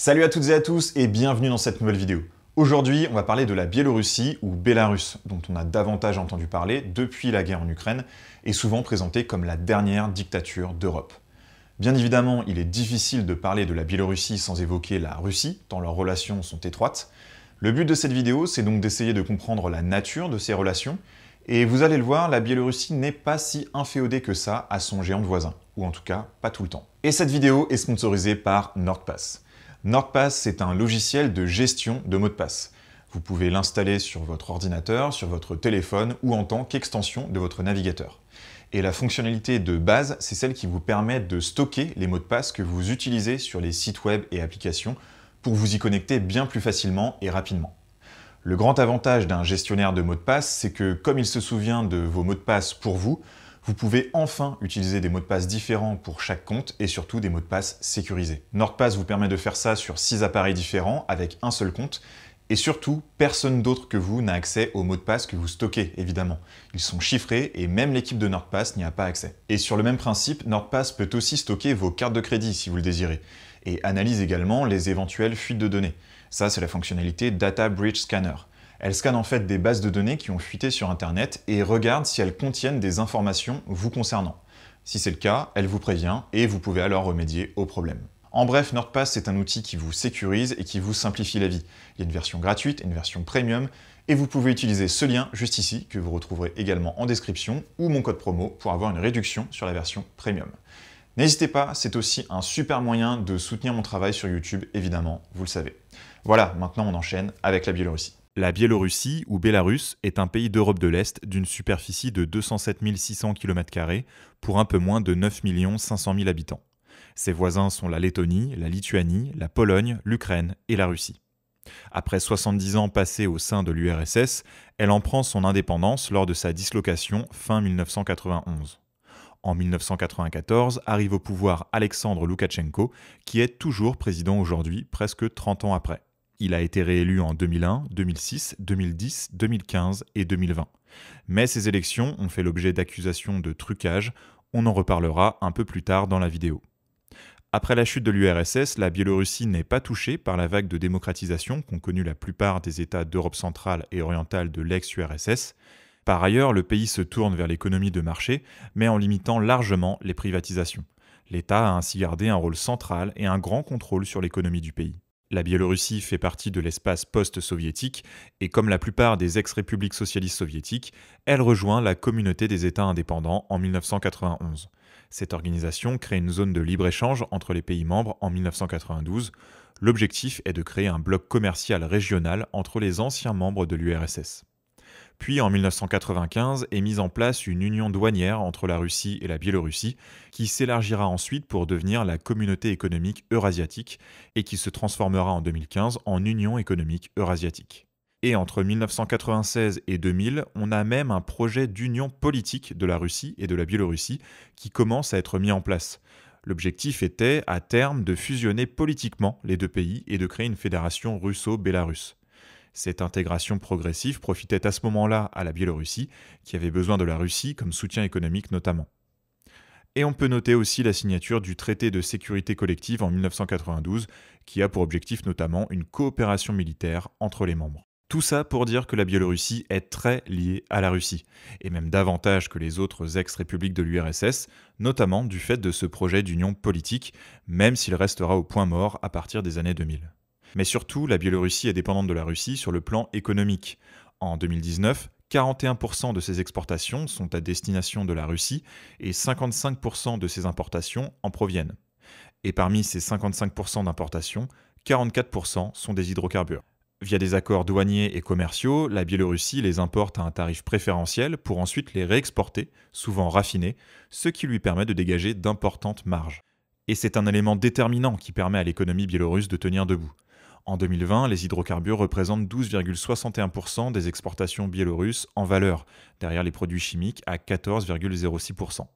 Salut à toutes et à tous et bienvenue dans cette nouvelle vidéo. Aujourd'hui, on va parler de la Biélorussie ou Bélarus, dont on a davantage entendu parler depuis la guerre en Ukraine et souvent présentée comme la dernière dictature d'Europe. Bien évidemment, il est difficile de parler de la Biélorussie sans évoquer la Russie, tant leurs relations sont étroites. Le but de cette vidéo, c'est donc d'essayer de comprendre la nature de ces relations, et vous allez le voir, la Biélorussie n'est pas si inféodée que ça à son géant de voisin, ou en tout cas, pas tout le temps. Et cette vidéo est sponsorisée par NordPass. NordPass, c'est un logiciel de gestion de mots de passe. Vous pouvez l'installer sur votre ordinateur, sur votre téléphone ou en tant qu'extension de votre navigateur. Et la fonctionnalité de base, c'est celle qui vous permet de stocker les mots de passe que vous utilisez sur les sites web et applications pour vous y connecter bien plus facilement et rapidement. Le grand avantage d'un gestionnaire de mots de passe, c'est que comme il se souvient de vos mots de passe pour vous, vous pouvez enfin utiliser des mots de passe différents pour chaque compte et surtout des mots de passe sécurisés. NordPass vous permet de faire ça sur 6 appareils différents avec un seul compte et surtout, personne d'autre que vous n'a accès aux mots de passe que vous stockez, évidemment. Ils sont chiffrés et même l'équipe de NordPass n'y a pas accès. Et sur le même principe, NordPass peut aussi stocker vos cartes de crédit si vous le désirez et analyse également les éventuelles fuites de données. Ça, c'est la fonctionnalité Data Breach Scanner. Elle scanne en fait des bases de données qui ont fuité sur Internet et regarde si elles contiennent des informations vous concernant. Si c'est le cas, elle vous prévient et vous pouvez alors remédier au problème. En bref, NordPass, c'est un outil qui vous sécurise et qui vous simplifie la vie. Il y a une version gratuite et une version premium et vous pouvez utiliser ce lien juste ici que vous retrouverez également en description ou mon code promo pour avoir une réduction sur la version premium. N'hésitez pas, c'est aussi un super moyen de soutenir mon travail sur YouTube, évidemment, vous le savez. Voilà, maintenant on enchaîne avec la Biélorussie. La Biélorussie, ou Bélarus, est un pays d'Europe de l'Est d'une superficie de 207 600 km² pour un peu moins de 9 500 000 habitants. Ses voisins sont la Lettonie, la Lituanie, la Pologne, l'Ukraine et la Russie. Après 70 ans passés au sein de l'URSS, elle en prend son indépendance lors de sa dislocation fin 1991. En 1994, arrive au pouvoir Alexandre Loukachenko, qui est toujours président aujourd'hui, presque 30 ans après. Il a été réélu en 2001, 2006, 2010, 2015 et 2020. Mais ces élections ont fait l'objet d'accusations de trucage, on en reparlera un peu plus tard dans la vidéo. Après la chute de l'URSS, la Biélorussie n'est pas touchée par la vague de démocratisation qu'ont connue la plupart des États d'Europe centrale et orientale de l'ex-URSS. Par ailleurs, le pays se tourne vers l'économie de marché, mais en limitant largement les privatisations. L'État a ainsi gardé un rôle central et un grand contrôle sur l'économie du pays. La Biélorussie fait partie de l'espace post-soviétique et comme la plupart des ex-républiques socialistes soviétiques, elle rejoint la Communauté des États indépendants en 1991. Cette organisation crée une zone de libre-échange entre les pays membres en 1992. L'objectif est de créer un bloc commercial régional entre les anciens membres de l'URSS. Puis en 1995 est mise en place une union douanière entre la Russie et la Biélorussie qui s'élargira ensuite pour devenir la Communauté économique eurasiatique et qui se transformera en 2015 en Union économique eurasiatique. Et entre 1996 et 2000, on a même un projet d'union politique de la Russie et de la Biélorussie qui commence à être mis en place. L'objectif était, à terme, de fusionner politiquement les deux pays et de créer une fédération russo-bélarusse. Cette intégration progressive profitait à ce moment-là à la Biélorussie, qui avait besoin de la Russie comme soutien économique notamment. Et on peut noter aussi la signature du traité de sécurité collective en 1992, qui a pour objectif notamment une coopération militaire entre les membres. Tout ça pour dire que la Biélorussie est très liée à la Russie, et même davantage que les autres ex-républiques de l'URSS, notamment du fait de ce projet d'union politique, même s'il restera au point mort à partir des années 2000. Mais surtout, la Biélorussie est dépendante de la Russie sur le plan économique. En 2019, 41% de ses exportations sont à destination de la Russie et 55% de ses importations en proviennent. Et parmi ces 55% d'importations, 44% sont des hydrocarbures. Via des accords douaniers et commerciaux, la Biélorussie les importe à un tarif préférentiel pour ensuite les réexporter, souvent raffinés, ce qui lui permet de dégager d'importantes marges. Et c'est un élément déterminant qui permet à l'économie biélorusse de tenir debout. En 2020, les hydrocarbures représentent 12,61% des exportations biélorusses en valeur, derrière les produits chimiques à 14,06%.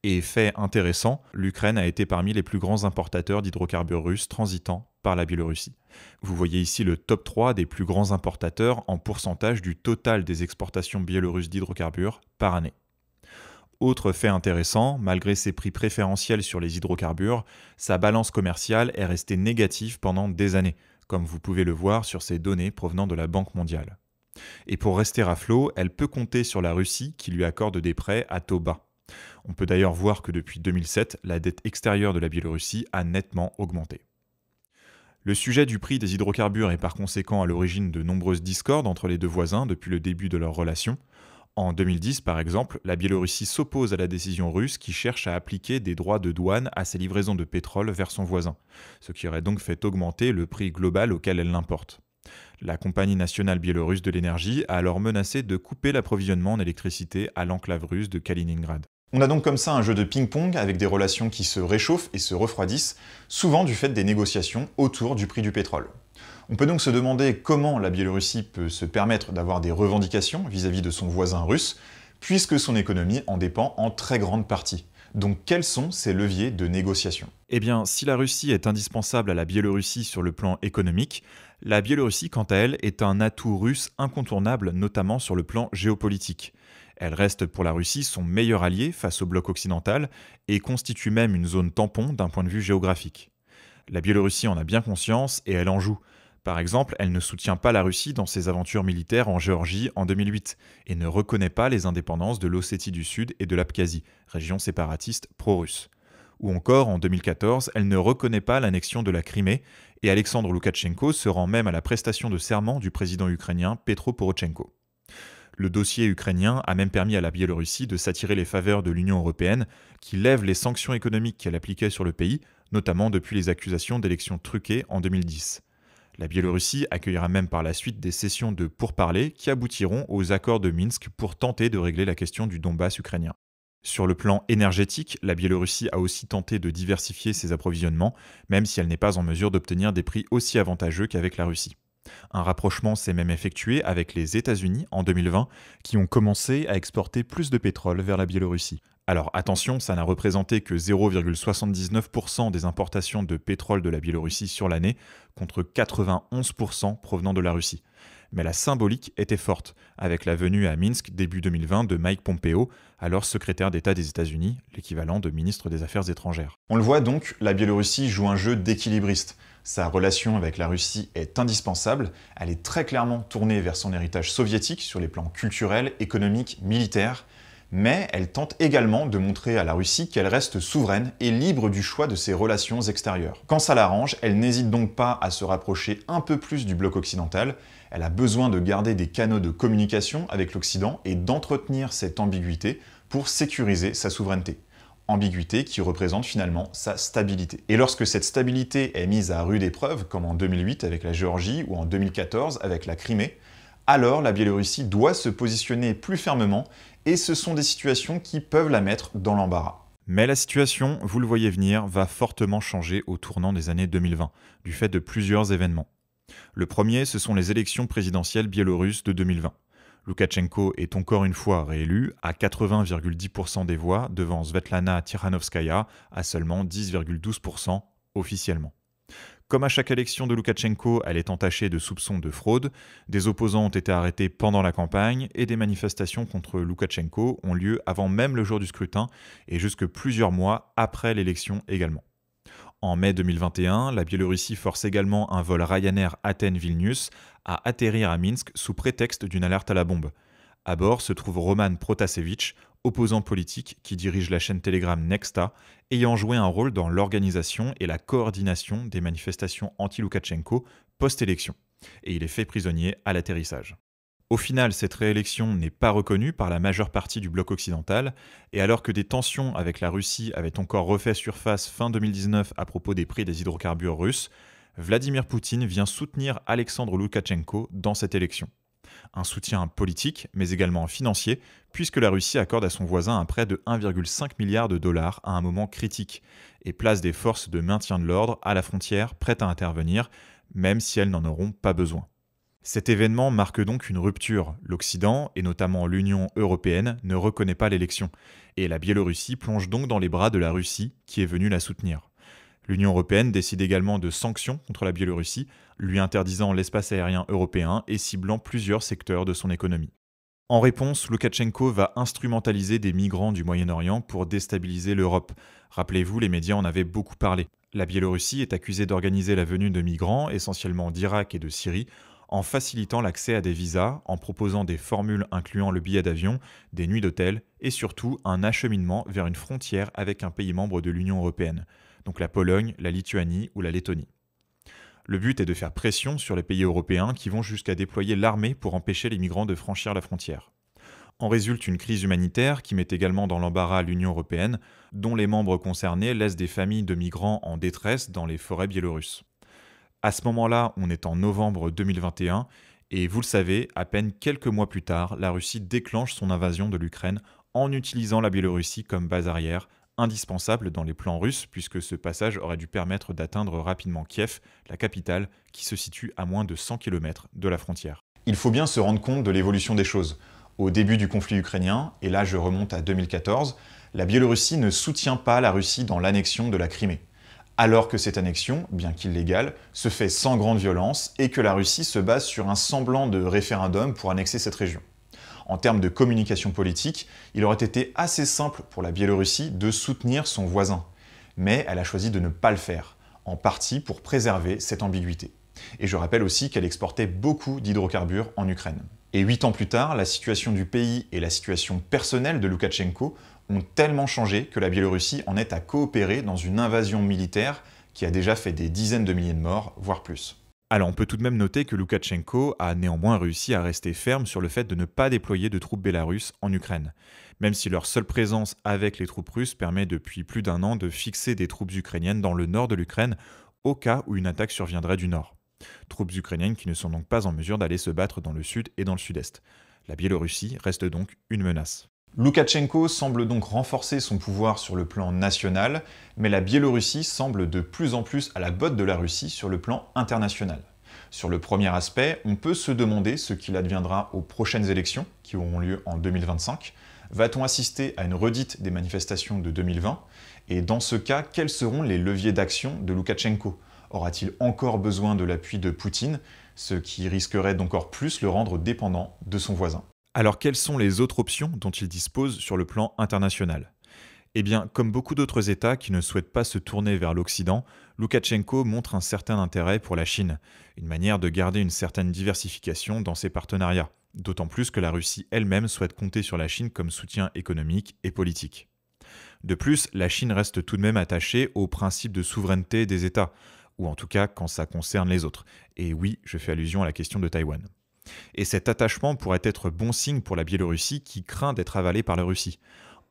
Et fait intéressant, l'Ukraine a été parmi les plus grands importateurs d'hydrocarbures russes transitant par la Biélorussie. Vous voyez ici le top 3 des plus grands importateurs en pourcentage du total des exportations biélorusses d'hydrocarbures par année. Autre fait intéressant, malgré ses prix préférentiels sur les hydrocarbures, sa balance commerciale est restée négative pendant des années, comme vous pouvez le voir sur ces données provenant de la Banque mondiale. Et pour rester à flot, elle peut compter sur la Russie qui lui accorde des prêts à taux bas. On peut d'ailleurs voir que depuis 2007, la dette extérieure de la Biélorussie a nettement augmenté. Le sujet du prix des hydrocarbures est par conséquent à l'origine de nombreuses discordes entre les deux voisins depuis le début de leur relation. En 2010, par exemple, la Biélorussie s'oppose à la décision russe qui cherche à appliquer des droits de douane à ses livraisons de pétrole vers son voisin, ce qui aurait donc fait augmenter le prix global auquel elle l'importe. La compagnie nationale biélorusse de l'énergie a alors menacé de couper l'approvisionnement en électricité à l'enclave russe de Kaliningrad. On a donc comme ça un jeu de ping-pong avec des relations qui se réchauffent et se refroidissent, souvent du fait des négociations autour du prix du pétrole. On peut donc se demander comment la Biélorussie peut se permettre d'avoir des revendications vis-à-vis de son voisin russe, puisque son économie en dépend en très grande partie. Donc quels sont ces leviers de négociation? Eh bien, si la Russie est indispensable à la Biélorussie sur le plan économique, la Biélorussie, quant à elle, est un atout russe incontournable, notamment sur le plan géopolitique. Elle reste pour la Russie son meilleur allié face au bloc occidental et constitue même une zone tampon d'un point de vue géographique. La Biélorussie en a bien conscience et elle en joue. Par exemple, elle ne soutient pas la Russie dans ses aventures militaires en Géorgie en 2008 et ne reconnaît pas les indépendances de l'Ossétie du Sud et de l'Abkhazie, région séparatiste pro-russe. Ou encore, en 2014, elle ne reconnaît pas l'annexion de la Crimée et Alexandre Loukachenko se rend même à la prestation de serment du président ukrainien Petro Porochenko. Le dossier ukrainien a même permis à la Biélorussie de s'attirer les faveurs de l'Union européenne, qui lève les sanctions économiques qu'elle appliquait sur le pays, notamment depuis les accusations d'élections truquées en 2010. La Biélorussie accueillera même par la suite des sessions de pourparlers qui aboutiront aux accords de Minsk pour tenter de régler la question du Donbass ukrainien. Sur le plan énergétique, la Biélorussie a aussi tenté de diversifier ses approvisionnements, même si elle n'est pas en mesure d'obtenir des prix aussi avantageux qu'avec la Russie. Un rapprochement s'est même effectué avec les États-Unis en 2020, qui ont commencé à exporter plus de pétrole vers la Biélorussie. Alors attention, ça n'a représenté que 0,79% des importations de pétrole de la Biélorussie sur l'année, contre 91% provenant de la Russie. Mais la symbolique était forte, avec la venue à Minsk début 2020 de Mike Pompeo, alors secrétaire d'État des États-Unis, l'équivalent de ministre des Affaires étrangères. On le voit donc, la Biélorussie joue un jeu d'équilibriste. Sa relation avec la Russie est indispensable, elle est très clairement tournée vers son héritage soviétique sur les plans culturels, économiques, militaires, mais elle tente également de montrer à la Russie qu'elle reste souveraine et libre du choix de ses relations extérieures. Quand ça l'arrange, elle n'hésite donc pas à se rapprocher un peu plus du bloc occidental, elle a besoin de garder des canaux de communication avec l'Occident et d'entretenir cette ambiguïté pour sécuriser sa souveraineté. Ambiguïté qui représente finalement sa stabilité. Et lorsque cette stabilité est mise à rude épreuve, comme en 2008 avec la Géorgie ou en 2014 avec la Crimée, alors la Biélorussie doit se positionner plus fermement et ce sont des situations qui peuvent la mettre dans l'embarras. Mais la situation, vous le voyez venir, va fortement changer au tournant des années 2020, du fait de plusieurs événements. Le premier, ce sont les élections présidentielles biélorusses de 2020. Loukachenko est encore une fois réélu à 80,10% des voix devant Svetlana Tikhanovskaya à seulement 10,12% officiellement. Comme à chaque élection de Loukachenko, elle est entachée de soupçons de fraude, des opposants ont été arrêtés pendant la campagne et des manifestations contre Loukachenko ont lieu avant même le jour du scrutin et jusque plusieurs mois après l'élection également. En mai 2021, la Biélorussie force également un vol Ryanair Athènes-Vilnius à atterrir à Minsk sous prétexte d'une alerte à la bombe. À bord se trouve Roman Protasevich, opposant politique qui dirige la chaîne Telegram Nexta, ayant joué un rôle dans l'organisation et la coordination des manifestations anti-Loukachenko post-élection. Et il est fait prisonnier à l'atterrissage. Au final, cette réélection n'est pas reconnue par la majeure partie du bloc occidental, et alors que des tensions avec la Russie avaient encore refait surface fin 2019 à propos des prix des hydrocarbures russes, Vladimir Poutine vient soutenir Alexandre Loukachenko dans cette élection. Un soutien politique, mais également financier, puisque la Russie accorde à son voisin un prêt de 1,5 milliard de dollars à un moment critique, et place des forces de maintien de l'ordre à la frontière prêtes à intervenir, même si elles n'en auront pas besoin. Cet événement marque donc une rupture. L'Occident, et notamment l'Union européenne, ne reconnaît pas l'élection. Et la Biélorussie plonge donc dans les bras de la Russie, qui est venue la soutenir. L'Union européenne décide également de sanctions contre la Biélorussie, lui interdisant l'espace aérien européen et ciblant plusieurs secteurs de son économie. En réponse, Loukachenko va instrumentaliser des migrants du Moyen-Orient pour déstabiliser l'Europe. Rappelez-vous, les médias en avaient beaucoup parlé. La Biélorussie est accusée d'organiser la venue de migrants, essentiellement d'Irak et de Syrie, en facilitant l'accès à des visas, en proposant des formules incluant le billet d'avion, des nuits d'hôtel et surtout un acheminement vers une frontière avec un pays membre de l'Union européenne, donc la Pologne, la Lituanie ou la Lettonie. Le but est de faire pression sur les pays européens qui vont jusqu'à déployer l'armée pour empêcher les migrants de franchir la frontière. En résulte une crise humanitaire qui met également dans l'embarras l'Union européenne, dont les membres concernés laissent des familles de migrants en détresse dans les forêts biélorusses. À ce moment-là, on est en novembre 2021, et vous le savez, à peine quelques mois plus tard, la Russie déclenche son invasion de l'Ukraine en utilisant la Biélorussie comme base arrière, indispensable dans les plans russes puisque ce passage aurait dû permettre d'atteindre rapidement Kiev, la capitale, qui se situe à moins de 100 km de la frontière. Il faut bien se rendre compte de l'évolution des choses. Au début du conflit ukrainien, et là je remonte à 2014, la Biélorussie ne soutient pas la Russie dans l'annexion de la Crimée. Alors que cette annexion, bien qu'illégale, se fait sans grande violence et que la Russie se base sur un semblant de référendum pour annexer cette région. En termes de communication politique, il aurait été assez simple pour la Biélorussie de soutenir son voisin. Mais elle a choisi de ne pas le faire, en partie pour préserver cette ambiguïté. Et je rappelle aussi qu'elle exportait beaucoup d'hydrocarbures en Ukraine. Et 8 ans plus tard, la situation du pays et la situation personnelle de Loukachenko ont tellement changé que la Biélorussie en est à coopérer dans une invasion militaire qui a déjà fait des dizaines de milliers de morts, voire plus. Alors on peut tout de même noter que Loukachenko a néanmoins réussi à rester ferme sur le fait de ne pas déployer de troupes bélarusses en Ukraine, même si leur seule présence avec les troupes russes permet depuis plus d'1 an de fixer des troupes ukrainiennes dans le nord de l'Ukraine au cas où une attaque surviendrait du nord. Troupes ukrainiennes qui ne sont donc pas en mesure d'aller se battre dans le sud et dans le sud-est. La Biélorussie reste donc une menace. Loukachenko semble donc renforcer son pouvoir sur le plan national, mais la Biélorussie semble de plus en plus à la botte de la Russie sur le plan international. Sur le premier aspect, on peut se demander ce qu'il adviendra aux prochaines élections, qui auront lieu en 2025. Va-t-on assister à une redite des manifestations de 2020? Et dans ce cas, quels seront les leviers d'action de Loukachenko? Aura-t-il encore besoin de l'appui de Poutine, ce qui risquerait d'encore plus le rendre dépendant de son voisin? Alors quelles sont les autres options dont il dispose sur le plan international? Eh bien, comme beaucoup d'autres États qui ne souhaitent pas se tourner vers l'Occident, Loukachenko montre un certain intérêt pour la Chine, une manière de garder une certaine diversification dans ses partenariats, d'autant plus que la Russie elle-même souhaite compter sur la Chine comme soutien économique et politique. De plus, la Chine reste tout de même attachée au principe de souveraineté des États, ou en tout cas quand ça concerne les autres. Et oui, je fais allusion à la question de Taïwan. Et cet attachement pourrait être bon signe pour la Biélorussie qui craint d'être avalée par la Russie.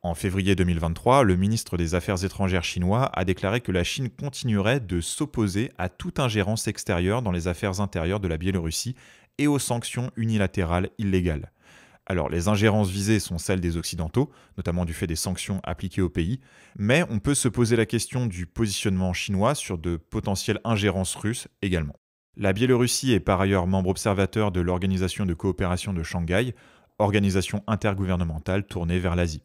En février 2023, le ministre des Affaires étrangères chinois a déclaré que la Chine continuerait de s'opposer à toute ingérence extérieure dans les affaires intérieures de la Biélorussie et aux sanctions unilatérales illégales. Alors, les ingérences visées sont celles des Occidentaux, notamment du fait des sanctions appliquées au pays, mais on peut se poser la question du positionnement chinois sur de potentielles ingérences russes également. La Biélorussie est par ailleurs membre observateur de l'Organisation de coopération de Shanghai, organisation intergouvernementale tournée vers l'Asie.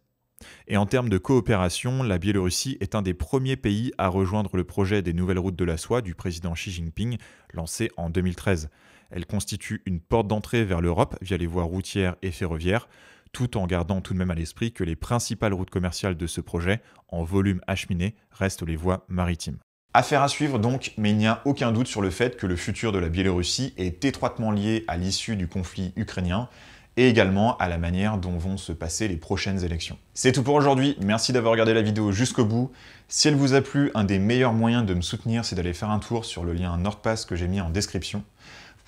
Et en termes de coopération, la Biélorussie est un des premiers pays à rejoindre le projet des nouvelles routes de la soie du président Xi Jinping, lancé en 2013. Elle constitue une porte d'entrée vers l'Europe via les voies routières et ferroviaires, tout en gardant tout de même à l'esprit que les principales routes commerciales de ce projet, en volume acheminé, restent les voies maritimes. Affaire à suivre donc, mais il n'y a aucun doute sur le fait que le futur de la Biélorussie est étroitement lié à l'issue du conflit ukrainien et également à la manière dont vont se passer les prochaines élections. C'est tout pour aujourd'hui, merci d'avoir regardé la vidéo jusqu'au bout. Si elle vous a plu, un des meilleurs moyens de me soutenir, c'est d'aller faire un tour sur le lien NordPass que j'ai mis en description.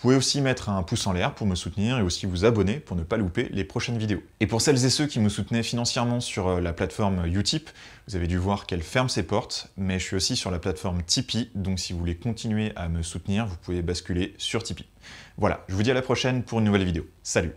Vous pouvez aussi mettre un pouce en l'air pour me soutenir et aussi vous abonner pour ne pas louper les prochaines vidéos. Et pour celles et ceux qui me soutenaient financièrement sur la plateforme Utip, vous avez dû voir qu'elle ferme ses portes, mais je suis aussi sur la plateforme Tipeee, donc si vous voulez continuer à me soutenir, vous pouvez basculer sur Tipeee. Voilà, je vous dis à la prochaine pour une nouvelle vidéo. Salut!